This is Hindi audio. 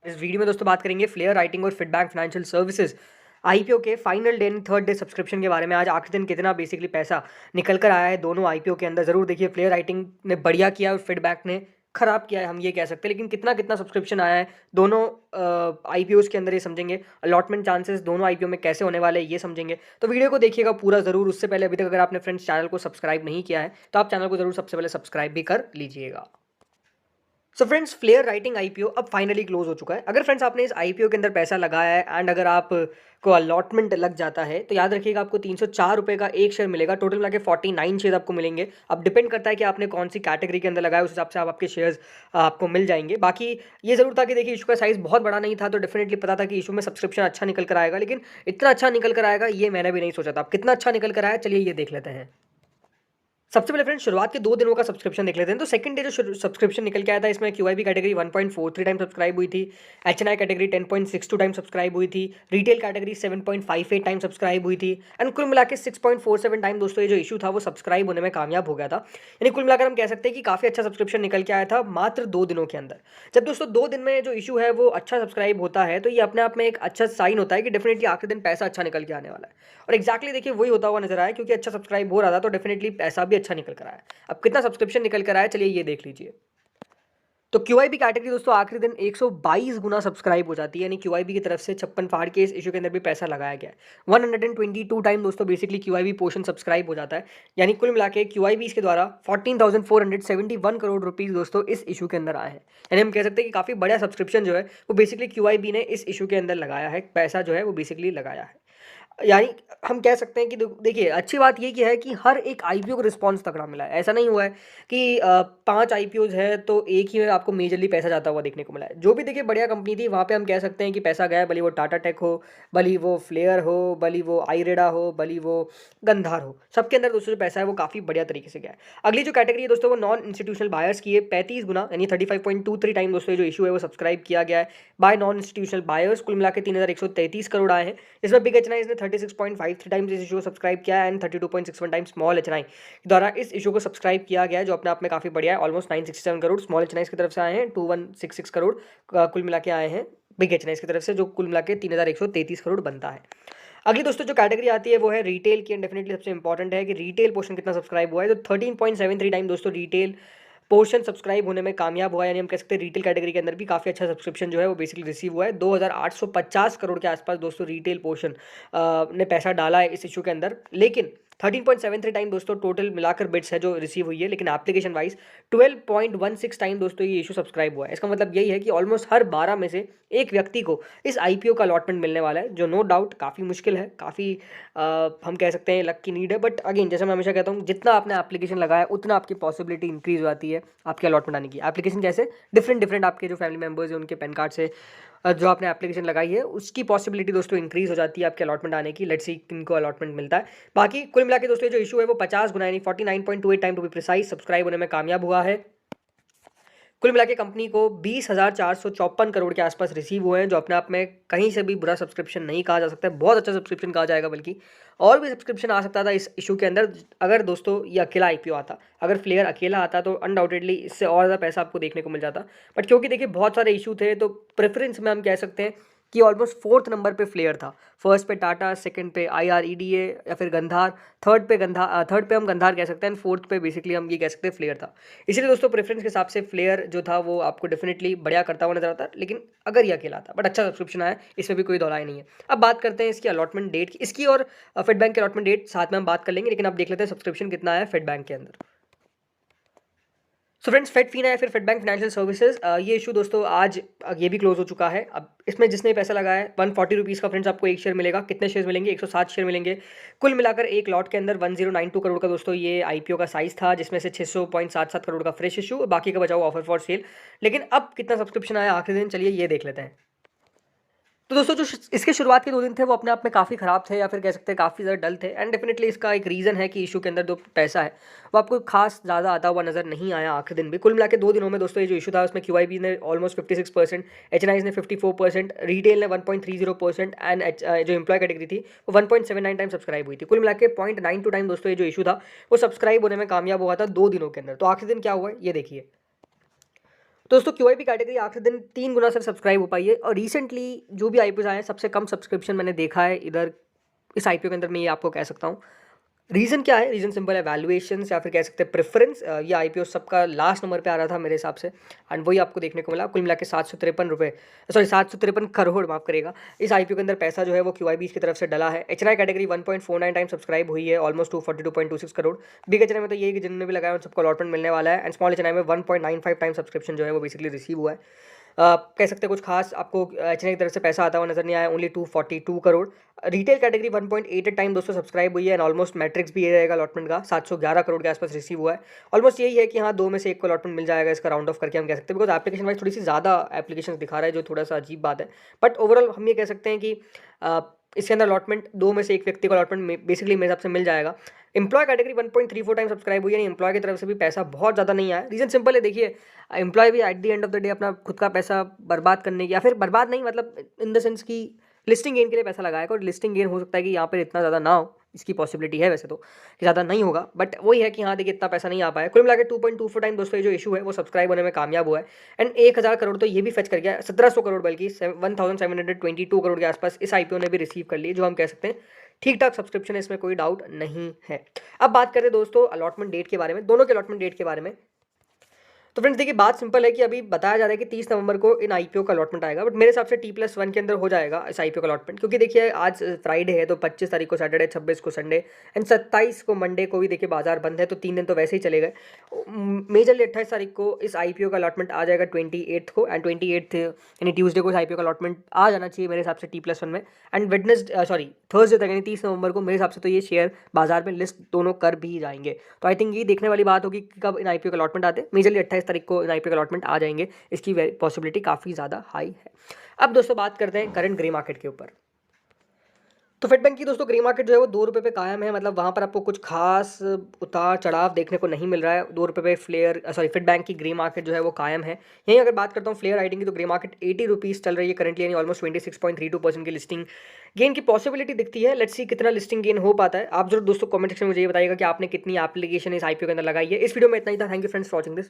इस वीडियो में दोस्तों बात करेंगे फ्लेयर राइटिंग और फिटबैंक फाइनेंशियल सर्विसेज आईपीओ के final day third day subscription के बारे में। आज आखिरी दिन कितना बेसिकली पैसा निकल कर आया है दोनों आईपीओ के अंदर, जरूर देखिए। फ्लेयर राइटिंग ने बढ़िया किया और फिटबैंक ने खराब किया है, हम ये कह सकते हैं। लेकिन कितना कितना सब्सक्रिप्शन आया है दोनों आईपीओज के अंदर, ये समझेंगे। अलॉटमेंट चांसेस दोनों आईपीओ में कैसे होने वाले हैं ये समझेंगे, तो वीडियो को देखिएगा पूरा जरूर। उससे पहले अभी तक अगर आपने फ्रेंड्स चैनल को सब्सक्राइब नहीं किया है तो आप चैनल को जरूर सबसे पहले सब्सक्राइब भी कर लीजिएगा। So friends, Flair Writing IPO अब फाइनली क्लोज हो चुका है। अगर फ्रेंड्स आपने इस आईपीओ के अंदर पैसा लगाया है एंड अगर आप को अलॉटमेंट लग जाता है तो याद रखिएगा आपको 304 रुपये का एक शेयर मिलेगा। टोटल मिला के 49 शेयर आपको मिलेंगे। अब डिपेंड करता है कि आपने कौन सी कैटेगरी के अंदर लगाया, उस हिसाब से आप आपके शेयर्स आपको मिल जाएंगे। बाकी ये जरूर था कि देखिए इशू का साइज बहुत बड़ा नहीं था, तो डेफिनेटली पता था कि इशू में सब्सक्रिप्शन अच्छा निकल कर आएगा, लेकिन इतना अच्छा निकल कर आएगा ये मैंने भी नहीं सोचा था। अब कितना अच्छा निकल कर आया चलिए ये देख लेते हैं। सबसे पहले फ्रेंड्स शुरुआत के 2 दिनों का सब्सक्रिप्शन देख लेते हैं। तो सेकंड डे जो सब्सक्रिप्शन निकल के आया था, इसमें क्यूआईबी कैटेगरी 1.43 टाइम सब्सक्राइब हुई थी, एचएनआई कैटेगरी 10.62 टाइम सब्सक्राइब हुई थी, रिटेल कैटेगरी 7.58 टाइम सब्सक्राइब हुई थी एंड कुल मिला के 6.47 टाइम दोस्तों ये जो इशू था वो सब्सक्राइब होने में कामयाब हो गया था। यानी कुल मिलाकर हम कह सकते हैं कि काफ़ी अच्छा सब्सक्रिप्शन निकल के आया था मात्र 2 दिनों के अंदर। जब दोस्तों 2 दिन में जो इशू है वो अच्छा सब्सक्राइब होता है तो ये अपने आप में एक अच्छा साइन होता है कि डेफिनेटली आखिरी दिन पैसा अच्छा निकल के आने वाला है। और एक्जैक्टली देखिए वही होता हुआ नजर आया, क्योंकि अच्छा सब्सक्राइब हो रहा था तो डेफिनेटली पैसा भी अच्छा निकल कर आया। अब कितना सब्सक्रिप्शन निकल कर आया चलिए ये देख लीजिए। तो क्यूआईबी कैटेगरी दोस्तों आखिरी दिन 122 गुना सब्सक्राइब हो जाती है, यानी क्यूआईबी की तरफ से 56 फाड़ के इस इशू के अंदर भी पैसा लगाया गया है। 122 टाइम दोस्तों बेसिकली क्यूआईबी पोर्शन सब्सक्राइब हो जाता है, यानी कुल मिला के क्यूआईबी इसके द्वारा 14,471 करोड़ रुपीस दोस्तों इस इशू के अंदर आए हैं। यानी हम कह सकते हैं कि काफ़ी बड़ा सब्सक्रिप्शन जो है वो बेसिकली क्यूआईबी ने इस इशू के अंदर लगाया है, पैसा जो है वो बेसिकली लगाया है। यानी हम कह सकते हैं कि देखिए अच्छी बात ये की है कि हर एक आईपीओ को रिस्पॉन्स तगड़ा मिला है। ऐसा नहीं हुआ है कि 5 आईपीओज है तो एक ही में आपको मेजरली पैसा जाता हुआ देखने को मिला है। जो भी देखिए बढ़िया कंपनी थी वहाँ पे हम कह सकते हैं कि पैसा गया है, भले वो टाटा टेक हो, भले वो फ्लेयर हो, भले वो आईरेडा हो, भले वो गंधार हो, सबके अंदर दोस्तों जो पैसा है वो काफ़ी बढ़िया तरीके से गया है। अगली जो कैटेगरी है दोस्तों वो नॉन इंस्टीट्यूशनल बायर्स की है। 35 गुना यानी 35.23 टाइम दोस्तों जो इशू है वो सब्सक्राइब किया गया है बाय नॉन इंस्टीट्यूशनल बायर्स। कुल मिला के 3,133 करोड़ आए हैं। इसमें बिग एचएनआई ने 36.53 टाइम्स इस इशू को सब्सक्राइब किया है एंड 32.61 टाइम्स स्मॉल एचएनआई द्वारा इस इशू को सब्सक्राइब किया गया है, जो अपने आप में काफ़ी बढ़िया है। ऑलमोस्ट 967 करोड़ स्मॉल एचएनआई की तरफ से आए हैं, 2166 करोड़ कुल मिला के आए हैं बिग एचएनआई की तरफ से, जो कुल मिला के 3,133 करोड़ बनता है। अगली दोस्तों जो कैटेगरी आती है वो है रिटेल की, एंड डेफिनेटली सबसे इंपॉर्टेंट है कि रिटेल पोर्शन कितना सब्सक्राइब हुआ है। तो 13.73 टाइम दोस्तों रिटेल पोर्शन सब्सक्राइब होने में कामयाब हुआ है। यानी हम कह सकते हैं रिटेल कैटेगरी के अंदर भी काफ़ी अच्छा सब्सक्रिप्शन जो है वो बेसिकली रिसीव हुआ है। 2,850 करोड़ के आसपास दोस्तों रिटेल पोर्शन ने पैसा डाला है इस इशू के अंदर। लेकिन 13.73 टाइम दोस्तों टोटल मिलाकर बिट्स है जो रिसीव हुई है, लेकिन एप्लीकेशन वाइज 12.16 टाइम दोस्तों ये इशू सब्सक्राइब हुआ है। इसका मतलब यही है कि ऑलमोस्ट हर 12 में से एक व्यक्ति को इस आईपीओ का अलॉटमेंट मिलने वाला है, जो नो डाउट काफ़ी मुश्किल है, काफ़ी हम कह सकते हैं लक की नीड है। बट अगेन जैसे मैं हमेशा कहता हूँ, जितना आपने एप्लीकेशन लगाया उतना आपकी पॉसिबिलिटी इंक्रीज हो जाती है आपके अलॉटमेंट आने की। एप्लीकेशन जैसे डिफरेंट आपके जो फैमिली मेंबर्स हैं उनके पैन कार्ड से जो आपने एप्लीकेशन लगाई है उसकी पॉसिबिलिटी दोस्तों इंक्रीज हो जाती है आपके अलॉटमेंट आने की। लेट्स सी किनको अलॉटमेंट मिलता है। बाकी कुल मिला के दोस्तों जो इशू है वो 50 गुना यानी 49.28 time to be precise subscribe होने में कामयाब हुआ है। कुल मिला के कंपनी को 20,454 करोड़ के आसपास रिसीव हुए हैं, जो अपने आप में कहीं से भी बुरा सब्सक्रिप्शन नहीं कहा जा सकता है, बहुत अच्छा सब्सक्रिप्शन कहा जाएगा। बल्कि और भी सब्सक्रिप्शन आ सकता था इस इशू के अंदर अगर दोस्तों ये अकेला आईपीओ आता। अगर फ्लेयर अकेला आता तो अनडाउटेडली इससे और ज़्यादा पैसा आपको देखने को मिल जाता। बट क्योंकि देखिए बहुत सारे इशू थे तो प्रेफरेंस में हम कह सकते हैं कि ऑलमोस्ट 4th नंबर पे फ्लेयर था, फर्स्ट पे टाटा, सेकंड पे आईआरईडीए या फिर गंधार, थर्ड पे हम गंधार कह सकते हैं, फोर्थ पे बेसिकली हम ये कह सकते हैं फ्लेयर था। इसीलिए दोस्तों प्रेफरेंस के हिसाब से फ्लेयर जो था वो आपको डेफिनेटली बढ़िया करता हुआ नजर आता, लेकिन अगर ये अकेला था। बट अच्छा सब्सक्रिप्शन आया, इसमें भी कोई दौराई नहीं है। अब बात करते हैं इसकी अलॉटमेंट डेट की, इसकी और फेडबैंक के अलॉटमेंट डेट साथ में हम बात कर लेंगे, लेकिन अब देख लेते हैं सब्सक्रिप्शन कितना आया फेडबैंक के अंदर। सो फ्रेंड्स फेडफीना या फिर फेडबैंक फाइनेंशियल सर्विसेज ये इशू दोस्तों आज ये भी क्लोज हो चुका है। अब इसमें जिसने पैसा लगाया है 140 रुपीज़ का फ्रेंड्स आपको एक शेयर मिलेगा। कितने शेयर मिलेंगे? 107 शेयर मिलेंगे। कुल मिलाकर एक लॉट के अंदर 1092 करोड़ का दोस्तों ये आईपीओ का साइज था, जिसमें से 600.77 करोड़ का फ्रेश इशू, बाकी का बचा हुआ ऑफर फॉर सेल। लेकिन अब कितना सब्सक्रिप्शन आया आखिरी दिन चलिए ये देख लेते हैं। तो दोस्तों जो इसके शुरुआत के 2 दिन थे वो अपने आप में काफ़ी ख़राब थे, या फिर कह सकते हैं काफ़ी ज़्यादा डल थे। एंड डेफिनेटली इसका एक रीज़न है कि इशू के अंदर जो पैसा है वो आपको खास ज़्यादा आता हुआ नज़र नहीं आया आखिरी दिन भी। कुल मिला के 2 दिनों में दोस्तों ये जो इशू था उसमें क्यूआईबी ने ऑलमोस्ट 56%, एचएनआई ने 54%, रिटेल ने 1.30% एंड जो एम्प्लॉय कैटेगरी थी वो 1.79 टाइम सब्सक्राइब हुई थी। कुल मिला के 0.92 टाइम दोस्तों ये जो इशू था वो सब्सक्राइब होने में कामयाब हुआ था 2 दिनों के अंदर। तो आखिरी दिन क्या हुआ ये देखिए। दोस्तों क्यूआईपी कैटेगरी आखिरी दिन 3 गुना सिर्फ सब्सक्राइब हो पाई है और रिसेंटली जो भी आईपीओ आए हैं सबसे कम सब्सक्रिप्शन मैंने देखा है इधर इस आईपीओ के अंदर। मैं ये आपको कह सकता हूँ रीज़न क्या है, रीज़न सिंपल है, वैल्यूएशंस या फिर कह सकते हैं प्रेफरेंस। ये आईपीओ सबका लास्ट नंबर पे आ रहा था मेरे हिसाब से एंड वही आपको देखने को मिला। कुल मिला के 753 करोड़ माफ करेगा इस आईपीओ के अंदर पैसा जो है वो क्यूआईबी की तरफ से डला है। एचएनआई कैटेगरी 1.49 टाइम सब्सक्राइब हुई है, ऑलमोस्ट 242.26 करोड़। बिग एचएनआई में तो ये कि जिन्होंने भी लगाया उन सबको अलॉटमेंट मिलने वाला है एंड स्मॉल एचएनआई में 1.95 टाइम सब्सक्रिप्शन जो है वो बेसिकली रिसीव हुआ है। कह सकते हैं कुछ खास आपको एचएनआई की तरफ से पैसा आता हुआ नजर नहीं आया, only 242 crore. Retail category 1.88 time दोस्तों सब्सक्राइब हुई है एंड ऑलमोस्ट मैट्रिक्स भी ये रहेगा अलॉटमेंट का 711 करोड़ के आसपास रिसीव हुआ है। ऑलमोस्ट यही है कि हाँ 2 में से 1 को अलॉटमेंट मिल जाएगा, इसका राउंड ऑफ करके हम कह सकते हैं, बिकॉज एप्लीकेशन वाइज थोड़ी सी ज़्यादा एप्लीकेशन दिखा रहा है जो थोड़ा सा अजीब बात है। बट ओवरऑल हम ये कह सकते हैं कि इसके अंदर अलॉटमेंट 2 में से 1 व्यक्ति को अलॉटमेंट बेसिकली मेरे हिसाब से मिल जाएगा। एम्प्लॉय कैटेगरी 1.34 टाइम सब्सक्राइब हुई है, एम्प्लॉय की तरफ से भी पैसा बहुत ज़्यादा नहीं आया। रीज़न सिंपल है, देखिए एम्प्लॉय भी at the end of the day अपना खुद का पैसा बर्बाद करने की, या फिर बर्बाद नहीं मतलब इन द सेंस कि लिस्टिंग गेन के लिए पैसा लगाएगा और लिस्टिंग गेन हो सकता है कि यहाँ पर इतना ज़्यादा ना हो, इसकी पॉसिबिलिटी है वैसे तो कि ज़्यादा नहीं होगा, बट वही है कि हाँ देखिए इतना पैसा नहीं आ पाया। कुल मिला के 2.24 टाइम दोस्तों ये जो इशू है वो सब्सक्राइब होने में कामयाब हुआ है एंड 1000 करोड़ तो ये भी फेच कर गया, 1700 करोड़ बल्कि 1722 करोड़ के आसपास इस आईपीओ ने भी रिसीव कर लिए, जो हम कह सकते हैं ठीक ठाक सब्सक्रिप्शन है, इसमें कोई डाउट नहीं है। अब बात करें दोस्तों अलॉटमेंट डेट के बारे में, दोनों के अलॉटमेंट डेट के बारे में। तो फ्रेंड्स देखिए बात सिंपल है कि अभी बताया जा रहा है कि 30 नवंबर को इन आईपीओ का अलॉटमेंट आएगा, बट मेरे हिसाब से T+1 के अंदर हो जाएगा इस आईपीओ का अलॉटमेंट, क्योंकि देखिए आज फ्राइडे है तो 25 तारीख को सैटरडे, 26 को संडे एंड 27 को मंडे को भी देखिए बाजार बंद है, तो 3 दिन तो वैसे ही चले गए। मेजरली 28 तारीख को इस आईपीओ का अलॉटमेंट आ जाएगा 28 को एंड 28 यानी ट्यूसडे को इस आईपीओ का अलॉटमेंट आ जाना चाहिए मेरे हिसाब से T+1 में एंड थर्सडे तक यानी 30 नवंबर को मेरे हिसाब से तो ये शेयर बाजार में लिस्ट दोनों कर भी जाएंगे। तो आई थिंक ये देखने वाली बात होगी कि कब इन आईपीओ का अलॉटमेंट आते हैं। मेजरली 28 तारीख को इन आईपीओ का अलॉटमेंट आ जाएंगे, इसकी पॉसिबिलिटी काफ़ी ज़्यादा हाई है। अब दोस्तों बात करते हैं करंट ग्रे मार्केट के ऊपर। तो फेड बैंक की दोस्तों ग्रे मार्केट जो है वो 2 रुपये पे कायम है, मतलब वहाँ पर आपको कुछ खास उतार चढ़ाव देखने को नहीं मिल रहा है। 2 रुपये पे फेड बैंक की ग्रे मार्केट जो है वो कायम है। यहीं अगर बात करता हूँ फ्लेयर राइटिंग की तो ग्रे मार्केट 80 रुपीज़ चल रही है करंटली, यानी ऑलमोस्ट 26.32% की लिस्टिंग गेन की पॉसिबिलिटी दिखती है। लेट्स सी कितना लिस्टिंग गेन हो पाता है। आप जरूर दोस्तों कमेंट सेक्शन में मुझे ये बताइएगा कि आपने कितनी एप्लीकेशन इस आईपीओ के अंदर लगाई है। इस वीडियो में इतना ही था। Thank you friends for watching this.